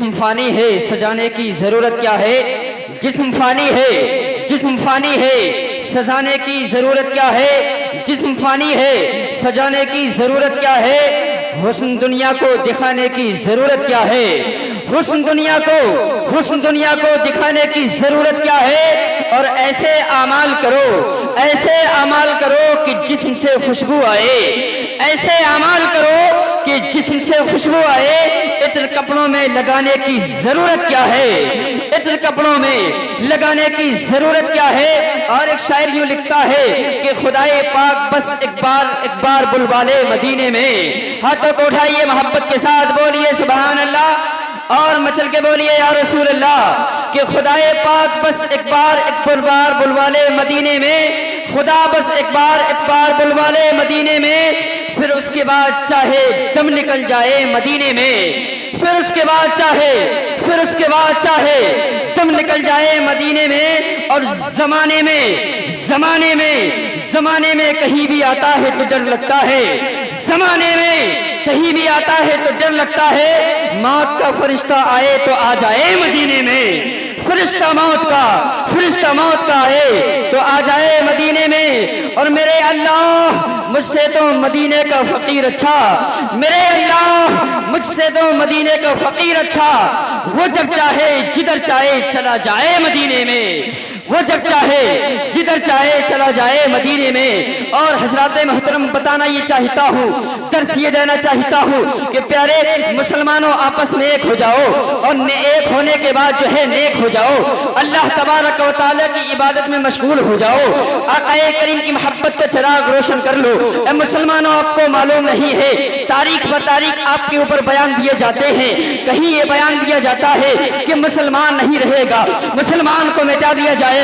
जिस्म फानी है, सजाने की ज़रूरत क्या है। जिस्म फानी है, जिस्म फानी है, सजाने की ज़रूरत क्या है। जिस्म फानी है, सजाने की ज़रूरत क्या है। हुस्न दुनिया को दिखाने की ज़रूरत क्या है। हुस्न दुनिया को दिखाने की ज़रूरत क्या है। और ऐसे आमाल करो कि जिस्म से खुशबू आए। ऐसे आमाल करो कि जिस्म से खुशबू आए। इत्र कपड़ों में लगाने की ज़रूरत क्या है। इत्र कपड़ों में लगाने की ज़रूरत क्या है। और एक शायर यूँ लिखता है कि खुदाए पाक बस एक बार बुलवाले मदीने में। हाथों को उठाइए, मोहब्बत के साथ बोलिए सुभान अल्लाह, और मचल के बोलिए या रसूल अल्लाह। कि खुदाए पाक बस एक बार बुलवाले मदीने में। खुदा बस एक बार बुलवाले मदीने में। फिर उसके बाद चाहे दम निकल जाए मदीने में। फिर उसके बाद चाहे दम निकल जाए मदीने में। और ज़माने में कहीं भी आता है तो डर लगता है। ज़माने में कहीं भी आता है तो डर लगता है। मौत का फरिश्ता आए तो आ जाए मदीने में। फरिश्ता मौत का आए तो आ जाए मदीने में। और मेरे अल्लाह मुझसे तो मदीने का फ़कीर अच्छा। मेरे अल्लाह मुझसे तो मदीने का फ़कीर अच्छा। वो जब चाहे जिधर चाहे चला जाए मदीने में। वो जब चाहे जिधर चाहे चला जाए मदीने में। और हज़रात मोहतरम बताना ये चाहता हूँ, दर्स ये देना चाहता हूँ कि प्यारे मुसलमानों आपस में एक हो जाओ। और एक होने के बाद जो है नेक हो जाओ। अल्लाह तबारक व तआला की इबादत में मशगूल हो जाओ। आक़ाए करीम की मोहब्बत का चिराग रोशन कर लो। ए मुसलमानों, आपको मालूम नहीं है, तारीख ब तारीख आपके ऊपर बयान दिए जाते हैं। कहीं ये बयान दिया जाता है कि मुसलमान नहीं रहेगा, मुसलमान को मिटा दिया जाएगा।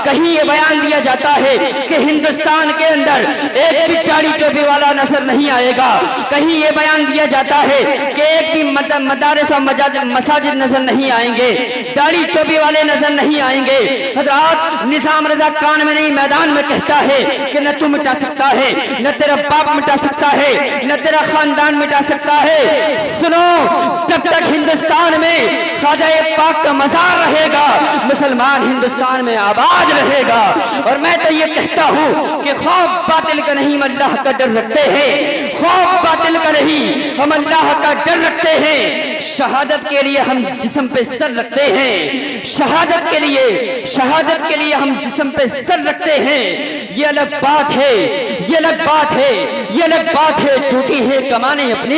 कहीं ये बयान दिया जाता है कि हिंदुस्तान के अंदर एक भी दाढ़ी टोपी वाला नजर नहीं आएगा। कहीं ये बयान दिया जाता है कि एक भी मदारिस और मसाजिद नजर नहीं आएंगे, दाढ़ी टोपी वाले नजर नहीं आएंगे। हज़रात निज़ाम रज़ा कान में नहीं मैदान में कहता है कि न तू मिटा सकता है, न तेरा बाप मिटा सकता है, न तेरा खानदान मिटा सकता है। सुनो, जब तक हिंदुस्तान में ख्वाजा पाक का मज़ार रहेगा, मुसलमान हिंदुस्तान में आबाद रहेगा। और मैं तो ये कहता हूँ कि खौफ बातिल का नहीं, हम अल्लाह का डर रखते हैं। खौफ बातिल का नहीं, हम अल्लाह का डर रखते हैं। शहादत के लिए हम जिस्म पे सर रखते हैं। शहादत के लिए हम जिस्म पे सर रखते हैं। ये अलग बात है, ये अलग बात है, ये अलग बात है टूटी है कमाने अपनी।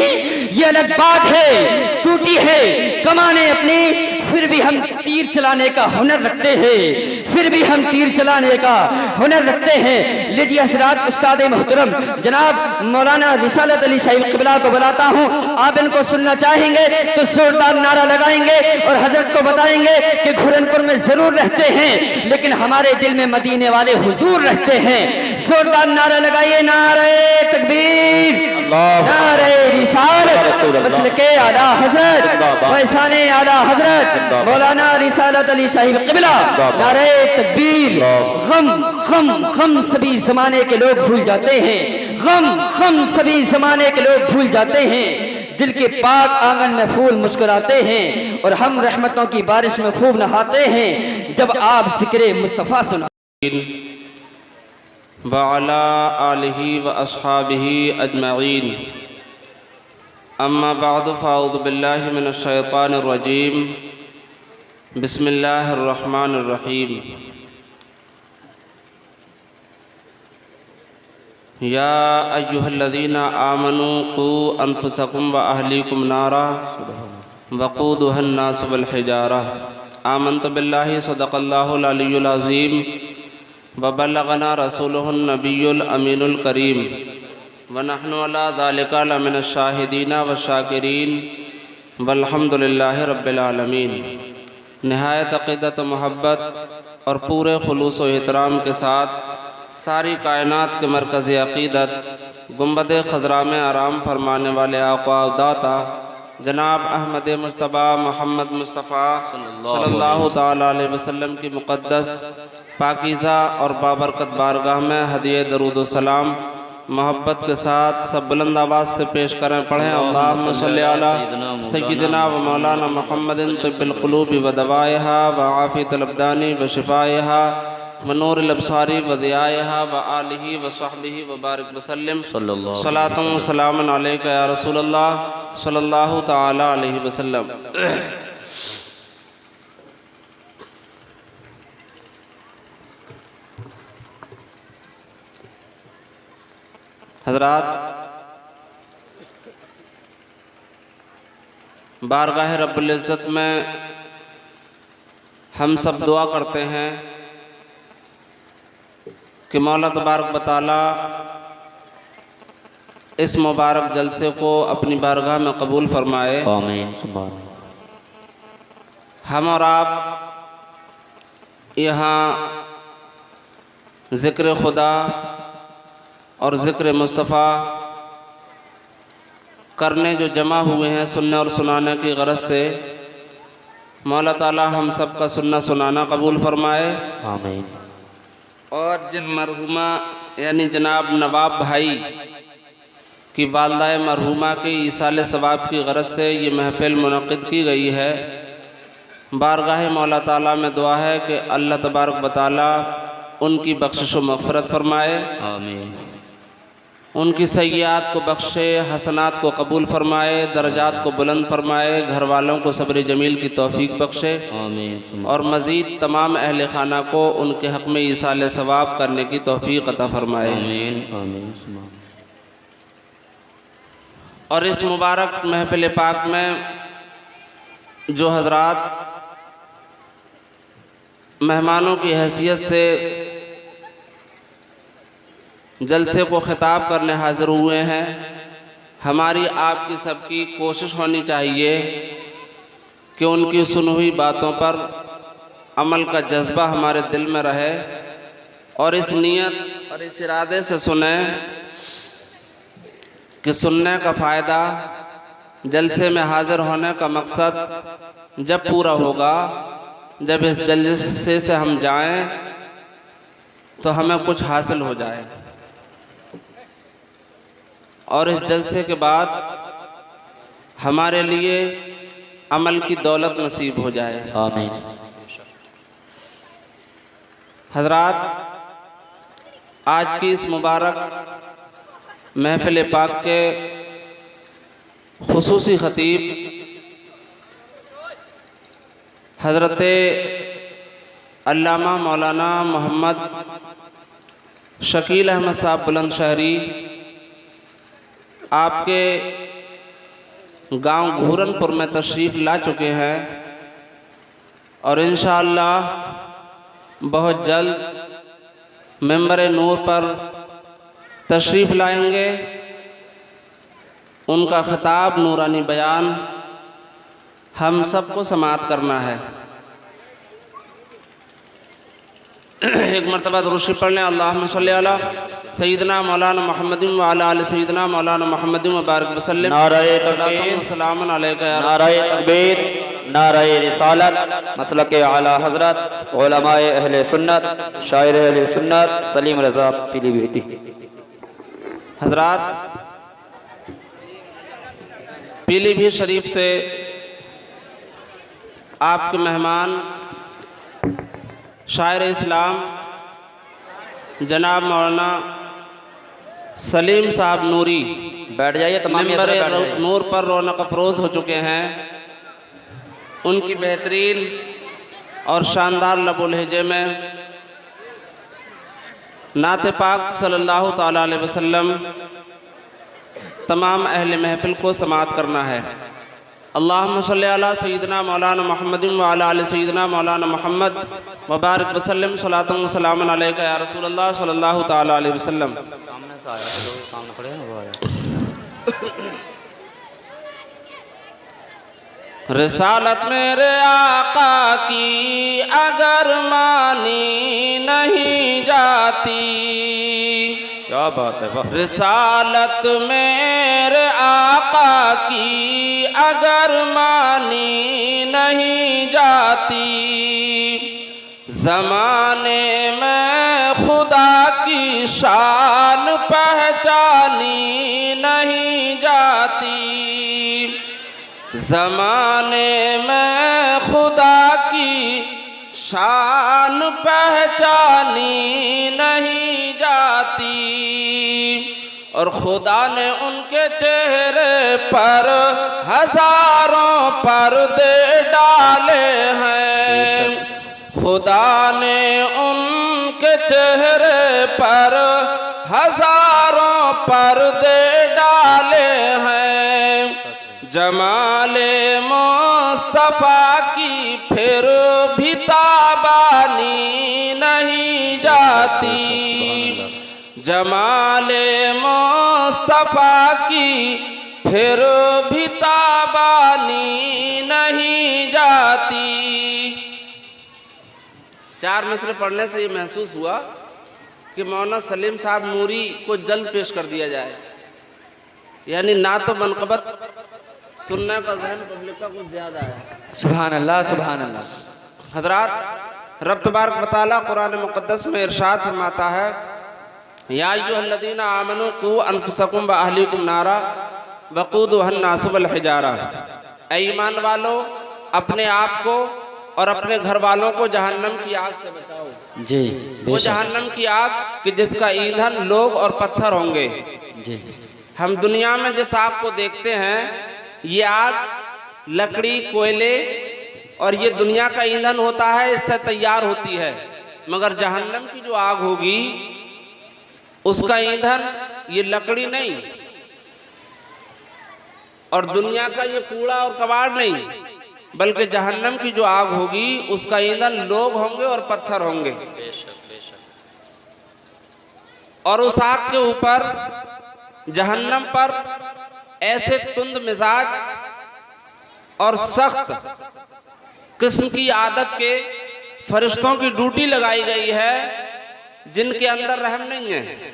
ये अलग बात है टूटी है कमाने अपनी। फिर भी हम तीर चलाने का हुनर रखते हैं। फिर भी हम तीर चलाने का हुनर रखते हैं। लीजिए हज़रात, उस्ताद मोहतरम जनाब मौलाना रिसालत अली साहिब क़िबला को बुलाता हूँ। आप इनको सुनना चाहेंगे तो जोरदार नारा लगाएंगे और हजरत को बताएंगे कि घुरनपुर में जरूर रहते हैं, लेकिन हमारे दिल में मदीने वाले हुजूर रहते हैं। जोरदार नारा लगाइए, नारे तकबीर, नारे रिसालत, मसलके आला हजरत, फैज़ाने आला हजरत मौलाना रिसालत अली साहिब क़िबला, नारे तकबीर। गम सभी ज़माने के लोग भूल जाते हैं। गम सभी ज़माने के लोग भूल जाते हैं। दिल के पाक आंगन में फूल मुस्कुराते हैं और हम रहमतों की बारिश में खूब नहाते हैं जब आप ज़िक्र मुस्तफ़ा सुना। व अला आलिहि व अस्हाबिहि अजमईन, अम्मा बअद फ़अऊज़ु बिल्लाहि मिनश शैतानिर रजीम, बिस्मिल्लाहिर रहमानिर रहीम। या अय्युहल्लज़ीना आमनू क़ू अनफुसकुम व अहलीकुम नारा वक़ूदुहन नास वल हिजारा आमन्तु बिल्लाहि सदक़ल्लाहुल अलियुल अज़ीम व बल्लगना रसूलुहुन नबियुल अमीनुल करीम व नहनु अला ज़ालिका लमिनश शाहिदीना व शाकिरीन वल्हम्दुलिल्लाहि रब्बिल आलमीन। निहायत अक़ीदत मोहब्बत और पूरे खुलूस व एहतराम के साथ सारी कायनात के मरकज़ अक़ीदत गुंबद ख़ज़रा में आराम फरमाने वाले आक़ा दाता जनाब अहमद मुस्तफ़ा मोहम्मद मुस्तफ़ा सल्लल्लाहु तआला अलैहि वसल्लम की मुक़द्दस पाकीज़ा और बाबरकत बारगाह में हदिये दरूद व सलाम मोहब्बत के साथ सब बुलंद आवाज़ से पेश करें, पढ़ें अल्लाहुम्मा सल्ली अला सय्यिदिना व मौलाना मुहम्मदिन तिब्बिल क़ुलूबि व दवाइहा व आफ़ियतल अबदानी व शिफ़ाइहा व नूरिल अबसारी व दियाइहा व आलिहि व सहबिहि व बारिक वसल्लम सलातun व सलामुन अलैका या रसूलल्लाह सल्लल्लाहु तआला अलैहि वसल्लम। हज़रात, बारगाह रब्बुल इज़्ज़त में हम सब दुआ करते हैं कि मौला तबारक व तआला इस मुबारक जलसे को अपनी बारगाह में कबूल फरमाए। आमीन। हम और आप यहाँ ज़िक्र खुदा और ज़िक्र मुस्तफ़ा करने जो जमा हुए हैं सुनने और सुनाने की गरज से, मौला ताला हम सब का सुनना सुनाना कबूल फरमाए। आमीन। और जिन मरहुमा यानी जनाब नवाब भाई की वालदाए मरहुमा के ईसाल सवाब की गरज से ये महफ़िल मुनक़्क़िद की गई है, बारगाह मौला ताला में दुआ है कि अल्लाह तबारक व तआला उनकी बख्शिश व मग़फ़िरत फरमाए। आमीन। उनकी सय्यात को बख्शे, हसनात को कबूल फरमाए, दर्जात को बुलंद फरमाए, घर वालों को सब्र जमील की तौफ़ीक बख्शे। आमीन। और मज़ीद तमाम अहल खाना को उनके हक़ में ईसाल सवाब करने की तौफ़ीक अता फरमाए। आमीन। आमीन। और इस मुबारक महफ़िल पाक में जो हज़रात मेहमानों की हैसियत से जलसे को ख़िताब करने हाज़िर हुए हैं, हमारी आपकी सबकी कोशिश होनी चाहिए कि उनकी सुनी हुई बातों पर अमल का जज्बा हमारे दिल में रहे और इस नीयत और इस इरादे से सुने कि सुनने का फ़ायदा, जलसे में हाज़िर होने का मकसद जब पूरा होगा, जब इस जलसे से हम जाएं तो हमें कुछ हासिल हो जाए और इस जलसे के बाद हमारे लिए अमल की दौलत नसीब हो जाए। आमीन। हज़रात, आज की इस मुबारक महफ़िल पाक के खुसूसी ख़तीब हज़रत अल्लामा मौलाना मोहम्मद शकील अहमद साहब बुलंदशहरी आपके गांव घूरनपुर में तशरीफ़ ला चुके हैं और इंशाअल्लाह बहुत जल्द मेंबर नूर पर तशरीफ़ लाएंगे। उनका ख़िताब नूरानी बयान हम सबको समाअत करना है। एक मरतबा दुरूद शरीफ पढ़ लें। अल्लाहुम्मा सल्ली अला सय्यिदना मौलाना मुहम्मदिन व अला आलि सय्यिदना मौलाना मुहम्मदिन व बारिक वसल्लम। नाराए तकबीर, सलामुन अलैका या नाराए तकबीर, नाराए रिसालत, मसलके आला हज़रत, उलमाए अहले सुन्नत, शायर अहले सुन्नत सलीम रज़ा पीलीभीत। हज़रात, पीलीभीत शरीफ से आपके मेहमान शायर इस्लाम जनाब मौलाना सलीम साहब नूरी बैठ जाइए, तमाम मेंबर नूर पर रौनक अफरोज़ हो चुके हैं। उनकी बेहतरीन और शानदार लबो लहजे में नात पाक सल्लल्लाहु ताला अलैहि वसल्लम तमाम अहले महफ़िल को समाअत करना है। अल्लाहुम्मा सल्ली अला सय्यिदना मौलाना मुहम्मदिन व अला आलि सय्यिदना मौलाना मुहम्मद व बारिक वसल्लम सलातun व सलामुन अलैका या रसूलल्लाह सल्लल्लाहु ताला अलैहि वसल्लम। सामने से आया, सामने खड़े हैं वो आया। रिसालत मेरे आका की अगर मानी नहीं जाती, क्या बात है, वाह। रिसालत मेरे आका की अगर मानी नहीं जाती, ज़माने में खुदा की शान पहचानी नहीं जाती, ज़माने में खुदा की शान पहचानी नहीं जाती, और खुदा ने उनके चेहरे पर हजारों पर्दे डाले हैं, खुदा ने उनके चेहरे पर हजारों पर्दे डाले हैं। जमाले मुस्तफ़ा की फिर भी ताबानी नहीं जाती, जमाले मुस्तफ़ा की फिर भी ताबानी नहीं जाती। 4 मिसरे पढ़ने से ये महसूस हुआ कि मौलाना सलीम साहब नूरी को जल्द पेश कर दिया जाए, यानी ना तो मनक़बत सुनने का ज़हन पब्लिक का कुछ ज़्यादा है। सुभान अल्लाह, सुभान अल्लाह। हज़रात, रब तबारक व तआला कुरान मुक़द्दस में इरशाद फरमाता है, या अय्युहल्लज़ीना आमनू क़ू अनफुसकुम व अहलीकुम नारा वक़ूदुहन नासु वल हिजारा। ऐ ईमान वालों, अपने आप को और अपने घर वालों को जहन्नम की आग से बचाओ। जी, वो जहन्नम की आग कि जिसका ईंधन लोग और पत्थर होंगे। जी। हम दुनिया में जिस आग को देखते हैं, ये आग लकड़ी, कोयले और ये दुनिया का ईंधन होता है, इससे तैयार होती है। मगर जहन्नम की जो आग होगी उसका ईंधन ये लकड़ी नहीं और दुनिया का ये कूड़ा और कबाड़ नहीं, बल्कि जहन्नम की जो आग होगी उसका ईंधन लोग होंगे और पत्थर होंगे। और उस आग के ऊपर, जहन्नम पर ऐसे तुंद मिजाज और सख्त किस्म की आदत के फरिश्तों की ड्यूटी लगाई गई है जिनके अंदर रहम नहीं है।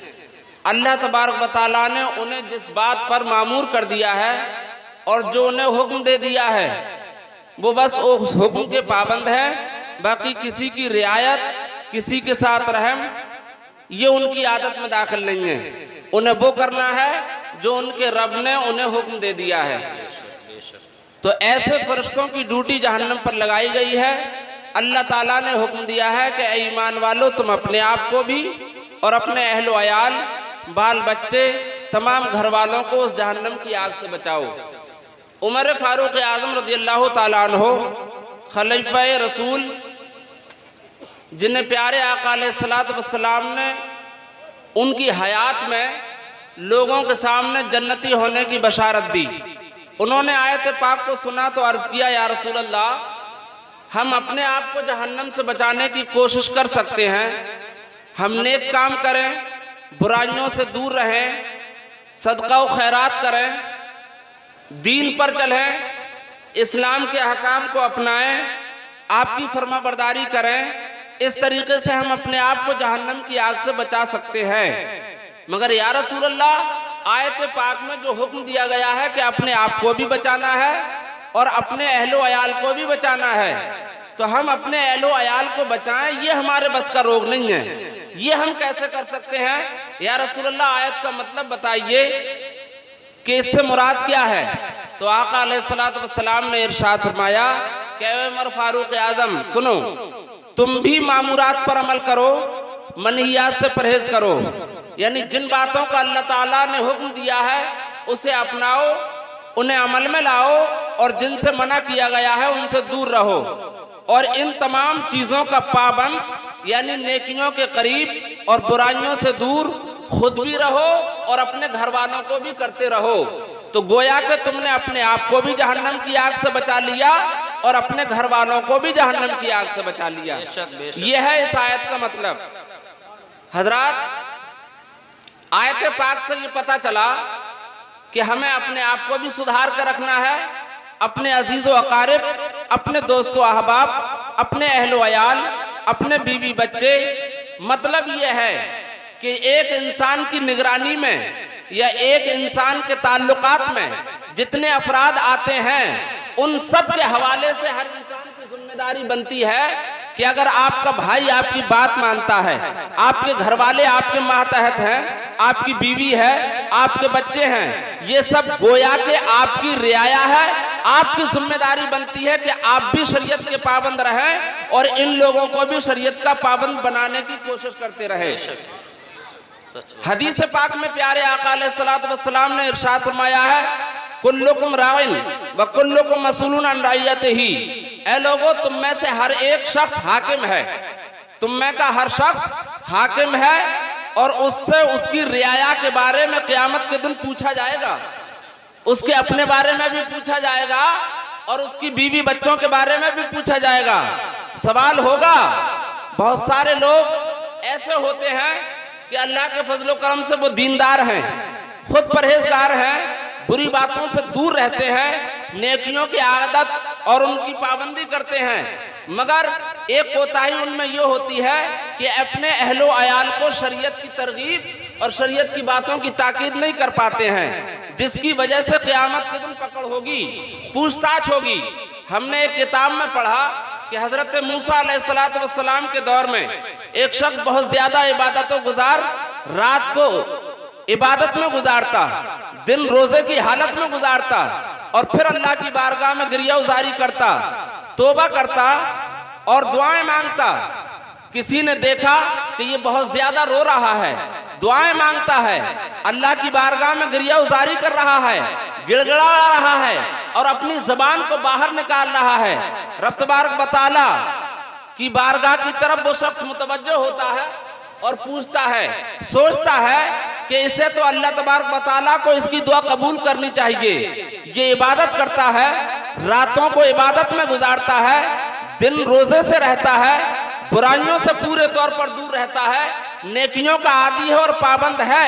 अल्लाह तबारक व तआला ने उन्हें जिस बात पर मामूर कर दिया है और जो उन्हें हुक्म दे दिया है वो बस उस हुक्म के पाबंद है। बाकी किसी की रियायत, किसी के साथ रहम, ये उनकी आदत में दाखिल नहीं है। उन्हें वो करना है जो उनके रब ने उन्हें हुक्म दे दिया है। तो ऐसे फरिश्तों की ड्यूटी जहन्नम पर लगाई गई है। अल्लाह ताला ने हुक्म दिया है कि ऐ ईमान वालों, तुम अपने आप को भी और अपने अहलो अयाल, बाल बच्चे, तमाम घर वालों को उस जहन्नम की आग से बचाओ। उमर फारूक आज़म रज़ियल्लाहु ताला अन्हु, खलीफा रसूल, जिन्हें प्यारे आका अलैहिस्सलातु वस्सलाम ने उनकी हयात में लोगों के सामने जन्नती होने की बशारत दी, उन्होंने आयत पाक को सुना तो अर्ज़ किया, या रसूल अल्लाह, हम अपने आप को जहन्नम से बचाने की कोशिश कर सकते हैं। हम नेक काम करें, बुराइयों से दूर रहें, सदका व खैरात करें, दीन पर चलें, इस्लाम के अहकाम को अपनाएं, आपकी फरमाबरदारी करें। इस तरीके से हम अपने आप को जहन्नम की आग से बचा सकते हैं। मगर या रसूल अल्लाह, आयत पाक में जो हुक्म दिया गया है कि अपने आप को भी बचाना है और अपने अहलो अयाल को भी बचाना है, तो हम अपने अहलो अयाल को बचाएं, ये हमारे बस का रोग नहीं है। ये हम कैसे कर सकते हैं? या रसूल अल्लाह, आयत का मतलब बताइए कि इससे मुराद क्या है? तो आका अलैहिस्सलातु वस्सलाम ने इरशाद फरमाया कि उमर फारूक आज़म, सुनो, तुम भी मामूरात पर अमल करो, मनहियात से परहेज करो। यानी जिन बातों का अल्लाह ताला ने हुक्म दिया है उसे अपनाओ, उन्हें अमल में लाओ, और जिनसे मना किया गया है उनसे दूर रहो। और इन तमाम चीज़ों का पाबंद यानी नेकियों के करीब और बुराइयों से दूर खुद भी रहो और अपने घर वालों को भी करते रहो। तो गोया कि तुमने अपने आप को भी जहन्नम की आग से बचा लिया और अपने घर वालों को भी जहन्नम की आग से बचा लिया। यह है इस आयत का मतलब। हजरात, आयत पाक से ये पता चला कि हमें अपने आप को भी सुधार कर रखना है, अपने अजीज़ो अकारिब, अपने दोस्तों अहबाब, अपने अहलो अयाल, अपने बीवी बच्चे। मतलब ये है कि एक इंसान की निगरानी में या एक इंसान के ताल्लुकात में जितने अफराद आते हैं उन सब के हवाले से हर इंसान की जिम्मेदारी बनती है कि अगर आपका भाई आपकी बात मानता है, आपके घर वाले आपके मातहत हैं, आपकी बीवी है, आपके बच्चे हैं, ये सब गोया के आपकी रियाया है, आपकी जिम्मेदारी बनती है कि आप भी शरीयत के पाबंद रहें और इन लोगों को भी शरीयत का पाबंद बनाने की कोशिश करते रहे। हदीस पाक में प्यारे आका अलैहिस्सलातु वस्सलाम ने इरशाद फरमाया है, कुल्लुकुम राइन व कुल्लुकुम मसऊलुन अन रइयतिही। ऐ लोगों, तुम में से हर एक शख्स हाकिम है, तुम में का हर शख्स हाकिम है और उससे उसकी रियाया के बारे में क़यामत के दिन पूछा जाएगा, उसके अपने बारे में भी पूछा जाएगा और उसकी बीवी बच्चों के बारे में भी पूछा जाएगा। सवाल होगा। बहुत सारे लोग ऐसे होते हैं कि अल्लाह के फजलो करम से वो दीनदार हैं, खुद परहेजगार हैं, बुरी बातों से दूर रहते हैं, नेकियों की आदत और उनकी पाबंदी करते हैं, मगर एक कोताही उनमें यह होती है कि अपने अहलो अयाल को शरीयत की तरगीब और शरीयत की बातों की ताकीद नहीं कर पाते हैं, जिसकी वजह से क़यामत के दिन पकड़ होगी, पूछताछ होगी। हमने एक किताब में पढ़ा कि हजरत मूसा अलैहिस्सलातु वस्सलाम के दौर में एक शख्स बहुत ज्यादा इबादतों गुजार, रात को इबादत में गुजारता, दिन रोजे की हालत में गुजारता और फिर अल्लाह की बारगाह में गिरियाउजारी करता, तौबा करता और दुआएं मांगता। किसी ने देखा कि ये बहुत ज्यादा रो रहा है, दुआएं मांगता है, अल्लाह की बारगाह में गिरियाउजारी कर रहा है, गिड़गिड़ा रहा है और अपनी जबान को बाहर निकाल रहा है। रब तबारक व तआला की बारगाह की तरफ वो शख्स मुतवज्जो होता है और पूछता है, सोचता है कि इसे तो अल्लाह तबारक व तआला को इसकी दुआ कबूल करनी चाहिए। ये इबादत करता है, रातों को इबादत में गुजारता है, दिन रोजे से रहता है, बुराइयों से पूरे तौर पर दूर रहता है, नेकियों का आदी है और पाबंद है,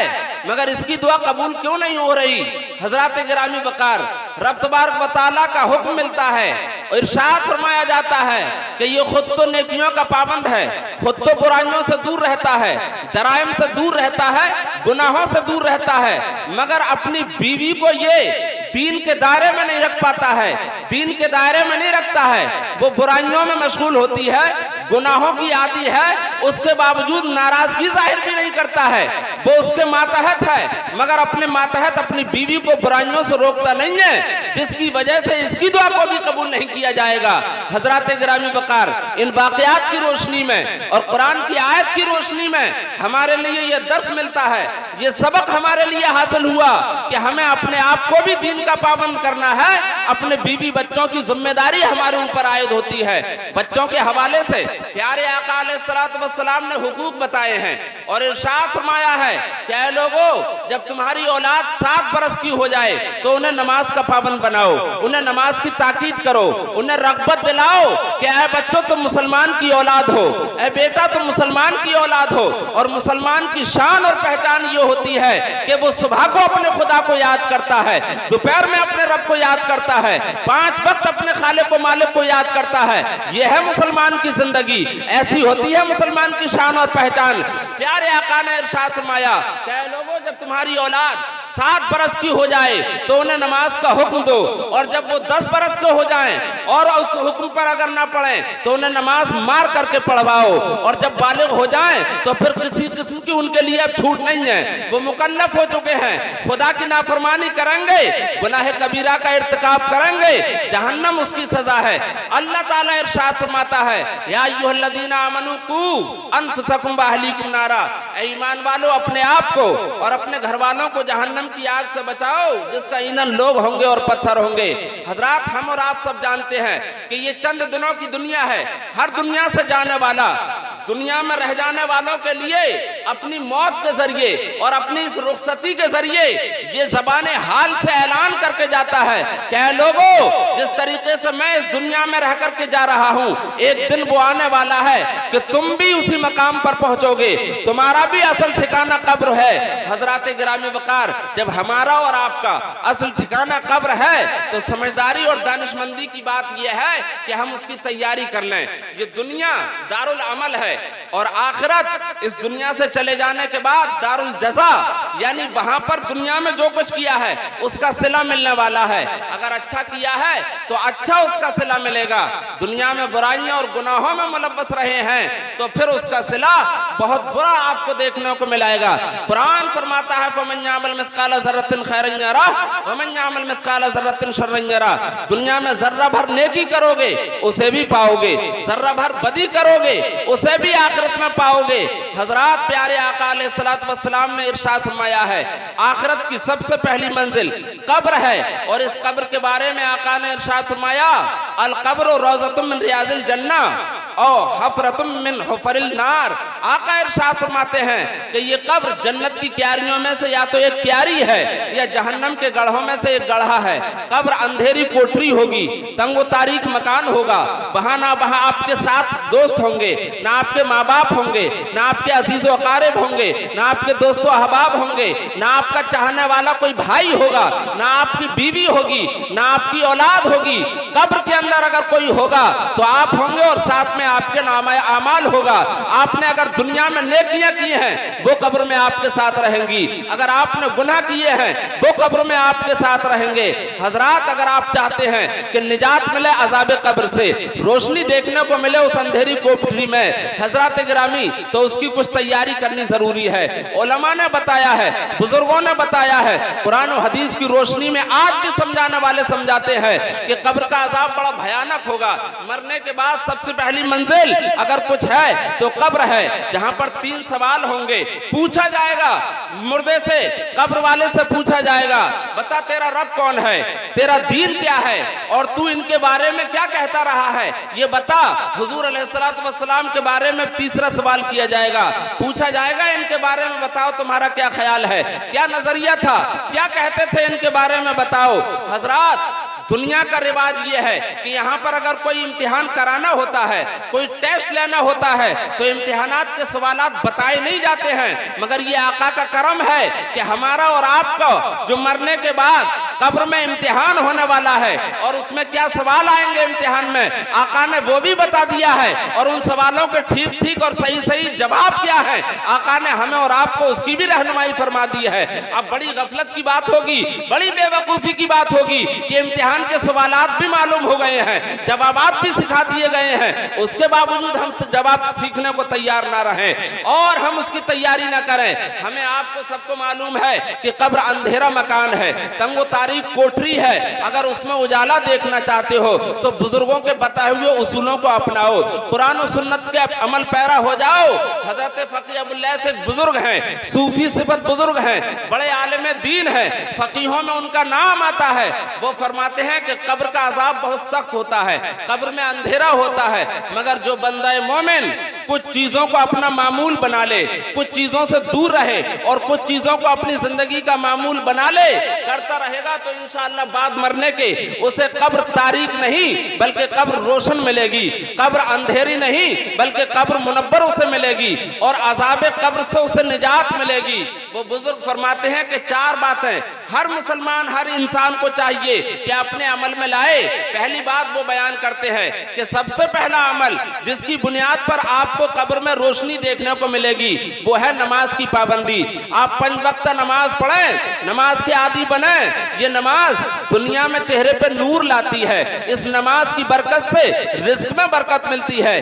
मगर इसकी दुआ कबूल क्यों नहीं हो रही? हजरात गिरामी वकार, रब तबारक व तआला का हुक्म मिलता है और इरशाद फरमाया जाता है कि ये खुद तो नेकियों का पाबंद है, खुद तो बुराइयों से दूर रहता है, जराइम से दूर रहता है, गुनाहों से दूर रहता है, मगर अपनी बीवी को ये दीन के दायरे में नहीं रख पाता है, दीन के दायरे में नहीं रखता है, वो बुराइयों में मशगूल होती है, गुनाहों की आदी है, उसके बावजूद नाराजगी जाहिर भी नहीं करता है, वो उसके मातहत है, मगर अपने मातहत अपनी बीवी को बुराइयों से रोकता नहीं है, जिसकी वजह से इसकी दुआ को भी कबूल नहीं किया जाएगा। हजरात गिरामी वकार, इन वाकयात की रोशनी में और कुरान की आयत की रोशनी में हमारे लिए यह दर्स मिलता है, ये सबक हमारे लिए हासिल हुआ कि हमें अपने आप को भी दीन का पाबंद करना है, अपने बीवी बच्चों की जिम्मेदारी हमारे ऊपर आयद होती है। बच्चों के हवाले से प्यारे आका अलैहिस्सलातु वस्सलाम ने हुकूक बताए हैं और इरशाद फरमाया है कि ऐ लोगों, जब तुम्हारी औलाद 7 बरस की हो जाए तो उन्हें नमाज का पाबंद बनाओ, उन्हें नमाज की ताकीद करो, उन्हें रग़बत दिलाओ कि ऐ बच्चों तुम मुसलमान की औलाद हो, ऐ बेटा तुम मुसलमान की औलाद हो। और मुसलमान की शान और पहचान ये होती है कि वो सुबह को अपने खुदा को याद करता है, दोपहर में अपने रब को याद करता है, 5 वक्त अपने खालिक को मालिक को याद करता है। यह है मुसलमान की जिंदगी, ऐसी होती है मुसलमान की शान और पहचान। प्यारे आका ने इरशाद फरमाया, क्या लोगों, जब तुम्हारी औलाद 7 बरस की हो जाए तो उन्हें नमाज का हुक्म दो, और जब वो 10 बरस के हो जाएं और उस हुक्म पर अगर ना पढ़े तो उन्हें नमाज मार करके पढ़वाओ, और जब बालिग हो जाएं तो फिर किसी किस्म की उनके लिए अब छूट नहीं है, वो मुकल्लफ हो चुके हैं, खुदा की नाफरमानी करेंगे, गुनाह कबीरा का इर्तिकाब करेंगे, जहन्नम उसकी सजा है। अल्लाह ताला इरशाद फरमाता है, या अय्युहल्लज़ीना आमनू कू अनफुसकुम व अहलीकुम नारा, ऐ ईमान वालों अपने आप को और अपने घर वालों को जहन्नम की आग से बचाओ, जिसका ईंधन लोग होंगे और पत्थर होंगे। हजरात, हम और आप सब जानते हैं कि ये चंद दिनों की दुनिया है, हर दुनिया से जाने वाला, दुनिया में रह जाने वालों के लिए अपनी मौत के जरिए और अपनी इस रुखसती के जरिए ये ज़बाने हाल से ऐलान करके जाता है कि लोगों, जिस तरीके से मैं इस दुनिया में रह करके जा रहा हूँ, एक दिन वो आने वाला है कि तुम भी उसी मकाम पर पहुंचोगे, तुम्हारा भी असल ठिकाना कब्र है। हजरात गिरामी वकार, जब हमारा और आपका असल ठिकाना कब्र है तो समझदारी और दानिशमंदी की बात यह है कि हम उसकी तैयारी कर लें। ये दुनिया दारुल अमल है, और आखिरत इस दुनिया से चले जाने के बाद दारुल जज़ा, यानी वहां पर दुनिया में जो कुछ किया है उसका सिला मिलने वाला है। अगर अच्छा किया है तो अच्छा उसका सिला मिलेगा, दुनिया में बुराइयों और गुनाहों में मुलव्वस रहे हैं तो फिर उसका सिला बहुत बुरा आपको देखने को मिलेगा। कुरान फरमाता है फमन यअमल मिस्काल ज़र्रतिन खैरन यरह वमन यअमल मिस्काल ज़र्रतिन शर्रन यरह। दुनिया में जर्रा भर नेकी करोगे उसे भी पाओगे, जर्रा भर बदी करोगे उसे भी आखिरत में पाओगे। हजरात प्यारे आका अलैहिस्सलातु वस्सलाम ने इरशाद फरमाया है आखिरत की सबसे पहली मंजिल कब्र है, और इस कब्र के बारे में आका ने इरशाद फरमाया अल कब्र रौज़तुम मिन रियाज़िल जन्ना और हफरतुम मिन हुफरिल नार। आका इरशाद फरमाते हैं कि ये कब्र जन्नत की क्यारियों में से या तो एक क्यारी है या जहन्नम के गढ़ों में से एक गढ़ा है। कब्र अंधेरी कोठरी होगी, तंगो तारीक मकान होगा, वहां ना वहां आपके साथ दोस्त होंगे, ना आपके माँ बाप होंगे, ना आपके अजीज व अकारिब होंगे, ना आपके दोस्तों अहबाब होंगे, ना आपका चाहने वाला कोई भाई होगा, ना आपकी बीवी होगी, ना आपकी औलाद होगी। कब्र के अंदर अगर कोई होगा तो आप होंगे और साथ में आपके नामा आमाल होगा। आपने अगर दुनिया में नेकियां की हैं वो कब्र में आपके साथ रहेंगी, अगर आपने गुनाह किए हैं वो कब्र में आपके साथ रहेंगे। हजरात अगर आप चाहते हैं कि निजात मिले अजाब कब्र से, रोशनी देखने को मिले उस अंधेरी कोठरी में हजरात गिरामी, तो उसकी कुछ तैयारी करनी जरूरी है। उलमा ने बताया है, बुजुर्गों ने बताया है, कुरान और हदीस की रोशनी में आज भी समझाने वाले समझाते हैं कि कब्र का अजाब बड़ा भयानक होगा। मरने के बाद सबसे पहली मंजिल अगर कुछ है तो कब्र है, जहां पर 3 सवाल होंगे। पूछा जाएगा मुर्दे से, कब्र वाले से पूछा जाएगा बता तेरा रब कौन है, तेरा दीन क्या है और तू इनके बारे में क्या कहता रहा है ये बता। हुजूर अलैहिस्सलातु वस्सलाम के बारे में तीसरा सवाल किया जाएगा, पूछा जाएगा इनके बारे में बताओ तुम्हारा क्या ख्याल है, क्या नजरिया था, क्या कहते थे इनके बारे में बताओ। हजरात दुनिया का रिवाज ये है कि यहाँ पर अगर कोई इम्तिहान कराना होता है, कोई टेस्ट लेना होता है तो इम्तिहानात के सवालात बताए नहीं जाते हैं, मगर ये आका का करम है कि हमारा और आपका जो मरने के बाद कब्र में इम्तिहान होने वाला है और उसमें क्या सवाल आएंगे इम्तिहान में, आका ने वो भी बता दिया है और उन सवालों के ठीक ठीक और सही सही जवाब क्या है आका ने हमें और आपको उसकी भी रहनुमाई फरमा दी है। अब बड़ी गफलत की बात होगी, बड़ी बेवकूफ़ी की बात होगी कि इम्तिहान के सवालात भी मालूम हो गए हैं, जवाबात भी सिखा दिए गए हैं, उसके बावजूद हम जवाब सीखने को तैयार ना रहें और हम उसकी तैयारी ना करें। हमें आपको सबको मालूम है कि कब्र अंधेरा मकान है, तंगो तारीक कोठरी है। अगर उसमें उजाला देखना चाहते हो तो बुजुर्गों के बताए हुए उसूलों को अपनाओ, कुरान और सुन्नत के अमल पैरा हो जाओ। हजरत फकीह अबुल्लाह से बुजुर्ग हैं, सूफी सिफत बुजुर्ग हैं, बड़े आलिम दीन हैं, फकीहों में उनका नाम आता है। वो फरमाते हैं कि कब्र का अजाब बहुत सख्त होता है, कब्र में अंधेरा होता है, मगर जो बंदा मोमिन कुछ चीजों को अपना मामूल बना ले, कुछ चीजों से दूर रहे और कुछ चीजों को अपनी जिंदगी का मामूल बना ले, करता रहेगा तो इंशाअल्लाह बाद मरने के उसे कब्र तारीक नहीं बल्कि कब्र रोशन मिलेगी, कब्र अंधेरी नहीं बल्कि कब्र मुनव्वर उसे मिलेगी और अजाब कब्र से उसे निजात मिलेगी। वो बुजुर्ग फरमाते हैं कि 4 बातें हर मुसलमान हर इंसान को चाहिए कि अपने अमल में लाए। पहली बात वो बयान करते हैं कि सबसे पहला अमल जिसकी बुनियाद पर आपको कब्र में रोशनी देखने को मिलेगी वो है नमाज की पाबंदी। आप 5 वक्त नमाज पढ़ें, नमाज के आदी बने। ये नमाज दुनिया में चेहरे पे नूर लाती है, इस नमाज की बरकत से रिज़्क में बरकत मिलती है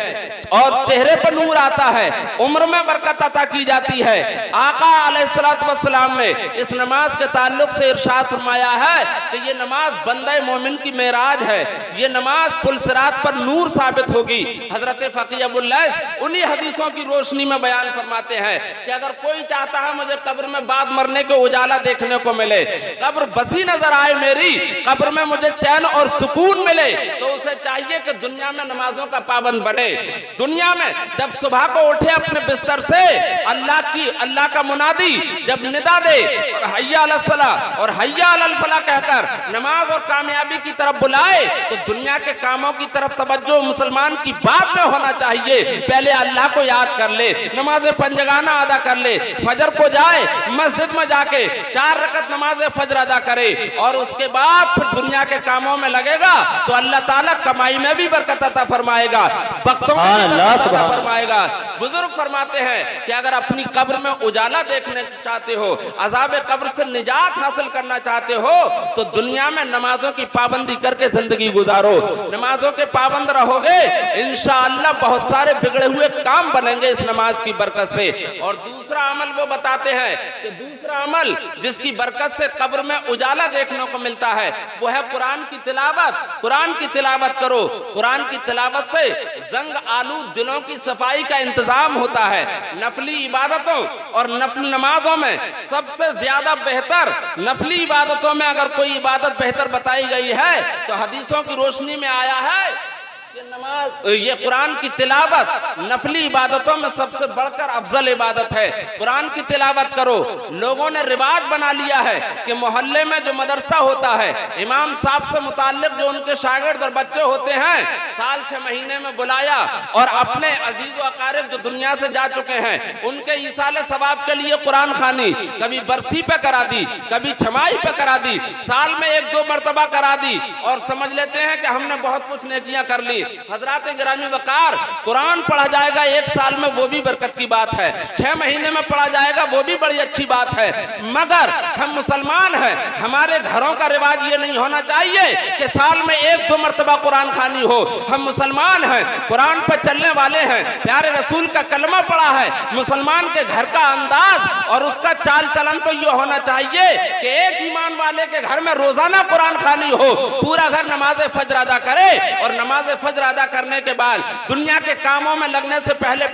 और चेहरे पर नूर आता है, उम्र में बरकत अता की जाती है। आका अलैहिस्सलातु वस्सलाम ने इस नमाज के ताल्लुक से इरशाद फरमाया है कि ये नमाज बंदे मोमिन की मेराज है, ये नमाज पुल सिरात पर नूर साबित होगी। हजरत फकीह अबुल्लाह उन्हीं हदीसों की रोशनी में बयान फरमाते हैं कि अगर कोई चाहता है मुझे कब्र में बाद मरने के उजाला देखने को मिले, कब्र बसी नजर आए मेरी, कब्र में मुझे चैन और सुकून मिले, तो उसे चाहिए कि दुनिया में नमाजों का पाबंद बने। दुनिया में जब सुबह को उठे अपने बिस्तर से अल्लाह का मुनादी जब निदा दे और हय्या अलस सलाह और हय्या अलल फलाह कहकर नमाज और कामयाबी की तरफ बुलाए तो दुनिया के कामों की तरफ तवज्जो मुसलमान की बात में होना चाहिए। पहले अल्लाह को याद कर ले, नमाज पंजगाना अदा कर ले, फजर को जाए मस्जिद में जाके 4 रकत नमाज फजर अदा करे और उसके बाद फिर दुनिया के कामों में लगेगा तो अल्लाह ताला कमाई में भी बरकत अता फरमाएगा, वक्तों में अल्लाह, सुभान अल्लाह। फरमाएगा। बुजुर्ग फरमाते हैं कि अगर अपनी कब्र में उजाला देखने चाहते हो, अजाब कब्र से निजात हासिल करना चाहते हो, तो दुनिया में नमाजों की पाबंदी करके जिंदगी गुजारो। नमाजों के पाबंद रहोगे, इंशाअल्लाह बहुत सारे बिगड़े हुए काम बनेंगे इस नमाज की बरकत से। और दूसरा अमल वो बताते हैं कि दूसरा अमल जिसकी बरकत से कब्र में उजाला देखने को मिलता है वो है कुरान की तिलावत। कुरान की तिलावत करो। कुरान की तिलावत से जंग आलू दिलों की सफाई का इंतजाम होता है। नफली इबादतों और नफल नमाजों में सबसे ज्यादा बेहतर नफली इबादतों में अगर कोई इबादत बेहतर बताई गई है तो हदीसों की रोशनी में आया है ये नमाज, ये कुरान की तिलावत नफली इबादतों में सबसे बढ़कर अफजल इबादत है। कुरान की तिलावत करो। लोगों ने रिवाज बना लिया है कि मोहल्ले में जो मदरसा होता है, इमाम साहब से मुताल्लिक जो उनके शागिर्द और बच्चे होते हैं, साल 6 महीने में बुलाया और अपने अजीज व अकारिब जो दुनिया से जा चुके हैं उनके ईसाले सवाब के लिए कुरान खानी कभी बरसी पे करा दी, कभी छमाई पे करा दी, साल में 1-2 मरतबा करा दी और समझ लेते हैं कि हमने बहुत कुछ नेकियां कर ली। हजरात गिरामी वकार, कुरान पढ़ा जाएगा 1 साल में वो भी बरकत की बात है, 6 महीने में पढ़ा जाएगा वो भी बड़ी अच्छी बात है। मगर हम मुसलमान हैं, हमारे घरों का रिवाज ये नहीं होना चाहिए कि साल में 1-2 मरतबा कुरान खानी हो। हम मुसलमान हैं, कुरान पर चलने वाले हैं, प्यारे रसूल का कलमा पढ़ा है। मुसलमान के घर का अंदाज और उसका चाल चलन तो ये होना चाहिए कि एक ईमान वाले के घर में रोजाना कुरान खानी हो, पूरा घर नमाज फज्र अदा करे और नमाज फज्र अदा करने के बाद दुनिया के कामों में लगने से पहले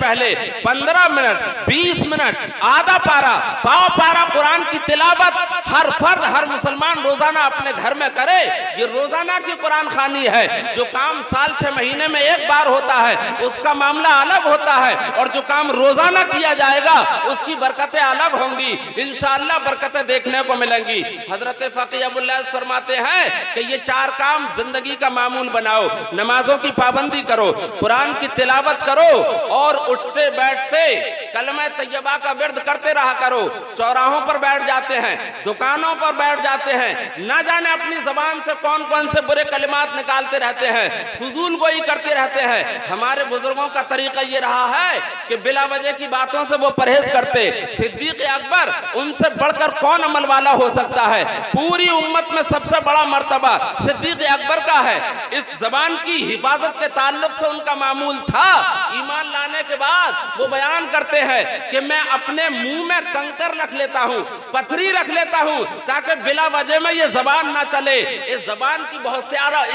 15 मिनट 20 मिनट आधा पारा पाव पारा कुरान की तिलावत हर फर्द हर मुसलमान रोजाना अपने घर में करे। ये रोजाना की कुरान खानी है। जो काम साल 6 महीने में एक बार होता है उसका मामला अलग होता है और जो काम रोजाना किया जाएगा उसकी बरकतें अलग होंगी। इंशाअल्लाह बरकतें देखने को मिलेंगी। हजरत फ़क़ी अबुल्लाह फरमाते हैं कि ये 4 काम जिंदगी का मामूल बनाओ। नमाजों की पाबंदी करो, कुरान की तिलावत करो और उठते बैठते कलमा तैयबा का विर्द करते रहा करो। चौराहों पर बैठ जाते हैं, दुकानों पर बैठ जाते हैं, ना जाने अपनी जबान से कौन कौन से बुरे कलिमात निकालते रहते हैं, फजूल गोई करते रहते हैं। हमारे बुजुर्गों का तरीका ये रहा है कि बिला वजह की बातों से वो परहेज करते। सिद्दीक अकबर उनसे बढ़कर कौन अमल वाला हो सकता है? पूरी उम्मत में सबसे बड़ा मर्तबा सिद्दीक अकबर का है। इस जबान की हिफाजत के ताल्लुक से उनका मामूल था। ईमान लाने के बाद वो बयान करते हैं कि मैं अपने मुंह में कंकर रख लेता हूँ, पथरी रख लेता हूँ ताकि बिला वजह में ये जबान ना चले। इस जबान की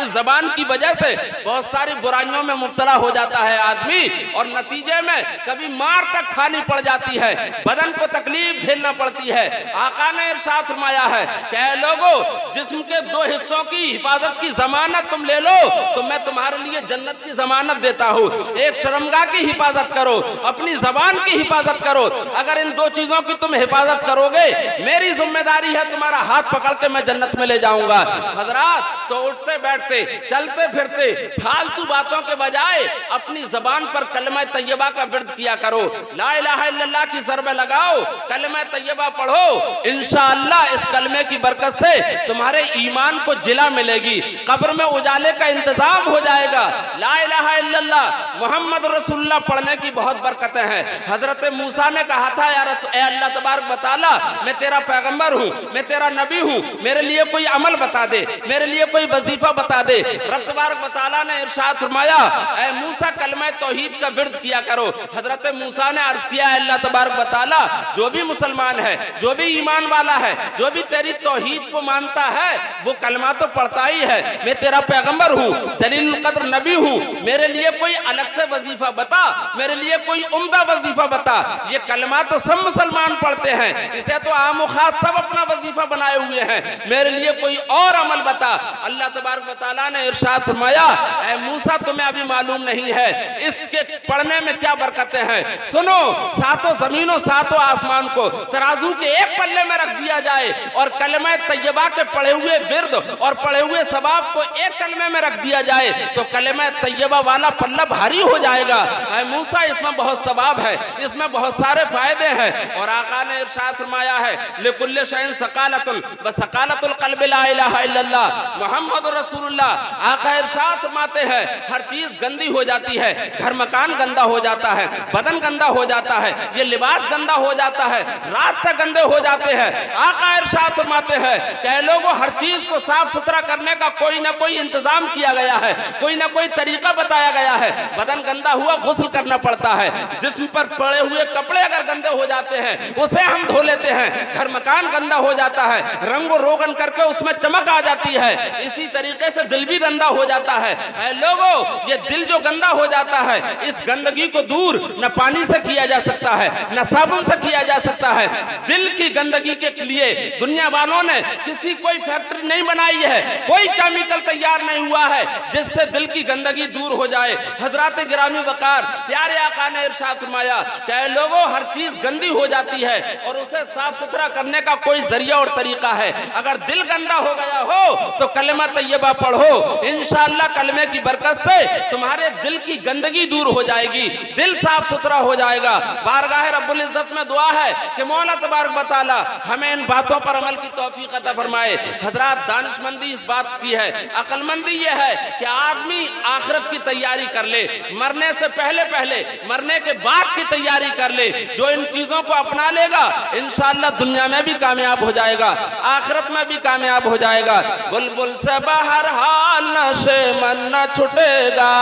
इस जबान की वजह से बहुत सारी बुराइयों में मुब्तला हो जाता है आदमी और नतीजे में कभी मार तक खानी पड़ जाती है, बदन को तकलीफ झेलना पड़ती है। आका ने इरशाद फरमाया है कि लोगों, जिस्म के 2 हिस्सों की हिफाजत की जमानत तुम ले लो तो मैं तुम्हारे लिए जन्नत की जमानत देता हूँ। एक शर्मगाह की हिफाजत करो, अपनी जबान की हिफाजत करो। अगर इन 2 चीजों की तुम हिफाजत करोगे, मेरी जिम्मेदारी है तुम्हारा हाथ पकड़ के मैं जन्नत में ले जाऊंगा। हजरात, तो उठते बैठते चलते फिरते फालतू बातों के बजाय अपनी जबान पर कलमा तैयबा का विर्द किया करो। ला इलाहा इल्लल्लाह की ज़रबे लगाओ, कलमा तैयबा पढ़ो। इंशाअल्लाह इस कलमे की बरकत से तुम्हारे ईमान को जिला मिलेगी, कब्र में उजाले का इंतजाम हो जाएगा। ला इलाहा इल्लल्लाह मोहम्मद रसूलुल्लाह पढ़ने की बहुत बरकतें हैं। हजरत मूसा ने कहा था, या अल्लाह तबारक व तआला, मैं तेरा पैगंबर हूँ, मैं तेरा नबी हूँ, मेरे लिए कोई अमल बता दे, मेरे लिए कोई वजीफा बता दे। रब तबारक व तआला ने इरशाद फरमाया, ऐ मूसा कलमा तौहीद का विर्द किया करो। हजरत मूसा ने अर्ज किया, अल्लाह तबारक व तआला, जो भी मुसलमान है, जो भी ईमान वाला है, जो भी तेरी तौहीद को मानता है वो कलमा तो पढ़ता ही है। मैं तेरा पैगंबर हूँ, जलील कद्र नबी हूँ, मेरे लिए कोई अलग से वजीफा बता, मेरे लिए कोई उम्दा वजीफा बता। ये कलमा तो सब मुसलमान पढ़ते हैं, इसे तो आम खास सब अपना वजीफा बनाए हुए हैं, मेरे लिए कोई और अमल बता। अल्लाह तबारक व तआला ने इरशाद फरमाया, ऐ मूसा तुम्हें अभी मालूम नहीं है इसके पढ़ने में क्या बरकतें हैं। सुनो, 7 जमीनों 7 आसमान को तराजू के एक पल्ले में रख दिया जाए और कलमा तैयबा के पढ़े हुए विर्द और पढ़े हुए सवाब को एक कलमे में रख दिया जाए तो कलमा तैयबा वाला पल्ला भारी हो जाएगा। ऐ मूसा, इसमें बहुत सवाब है, इसमें बहुत सारे फायदे हैं। और आका ने इरशाद फरमाया है लिकुल्लि शैइन सकालतुल व सकालतुल क़ल्बि ला इलाहा इल्लल्लाह मुहम्मदुर रसूलुल्लाह। आका इरशाद फरमाते हैं हर चीज गंदी हो जाती है, घर मकान गंदा हो जाता है, बदन गंदा हो जाता है, ये लिबास गंदा हो जाता है, रास्ते गंदे हो जाते हैं। आका इरशाद फरमाते हैं कि लोगों हर चीज को साफ सुथरा करने का कोई ना कोई इंतजाम किया गया है, कोई ना कोई तरीका बताया गया है। बदन गंदा हुआ गुस्ल करना पड़ता है, जिस्म पर पड़े हुए कपड़े अगर गंदे हो जाते हैं उसे हम धो लेते हैं। घर मकान गंदा हो जाता है, रंगो रोगन करके उसमें चमक आ जाती है। इसी तरीके से दिल भी गंदा हो जाता है। ऐ लोगों, ये दिल जो गंदा हो जाता है, इस गंदगी को दूर न पानी से किया जा सकता है, न साबुन से किया जा सकता है। दिल की गंदगी के लिए दुनिया वालों ने किसी कोई फैक्ट्री नहीं बनाई है, कोई केमिकल तैयार नहीं हुआ है जिससे दिल की गंदगी दूर हो जाए। हजरात गिरामी वकार, प्यारे आका ने इरशाद फरमाया कि लोगों हर चीज गंदी हो जाती है और उसे साफ सुथरा करने का कोई जरिया और तरीका है। अगर दिल गंदा हो गया हो तो कलमा तैयबा पढ़ो, इंशाअल्लाह कलमे की बरकत से तुम्हारे दिल की गंदगी दूर हो जाएगी, दिल साफ सुथरा हो जाएगा। बारगाह रब्बुल इज्जत में दुआ है कि मौला तबारक व तआला हमें इन बातों पर अमल की तौफीक अता फरमाए। हजरात, दानिशमंदी इस बात की है, अक्लमंदी ये है कि आदमी आखिरत की तैयारी कर ले, मरने से पहले पहले, मरने के बाद की तैयारी कर ले। जो इन चीजों को अपना लेगा इंशाअल्लाह दुनिया में भी कामयाब हो जाएगा, आखिरत में भी कामयाब हो जाएगा। बुलबुल से बाहर हाल नशे मन न छुटेगा,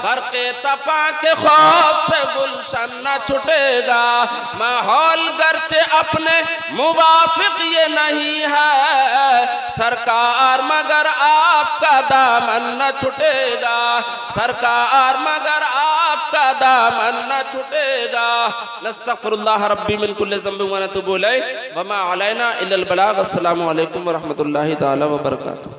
बरक़े तपा के खौफ से गुलशन न छुटेगा। माहौल गर्चे अपने मुवाफिक ये नहीं है सरकार, मगर आपका दामन न छुटेगा, सरकार मगर आपका दामन न छुटेगा। नस्तगफिरुल्लाह रब्बी मिन कुल्लि ज़ंबिन व नतूबु इलैहि व मा अलैना इल्लल बलाग। अस्सलामु अलैकुम व रहमतुल्लाहि तआला व बरकातुहू।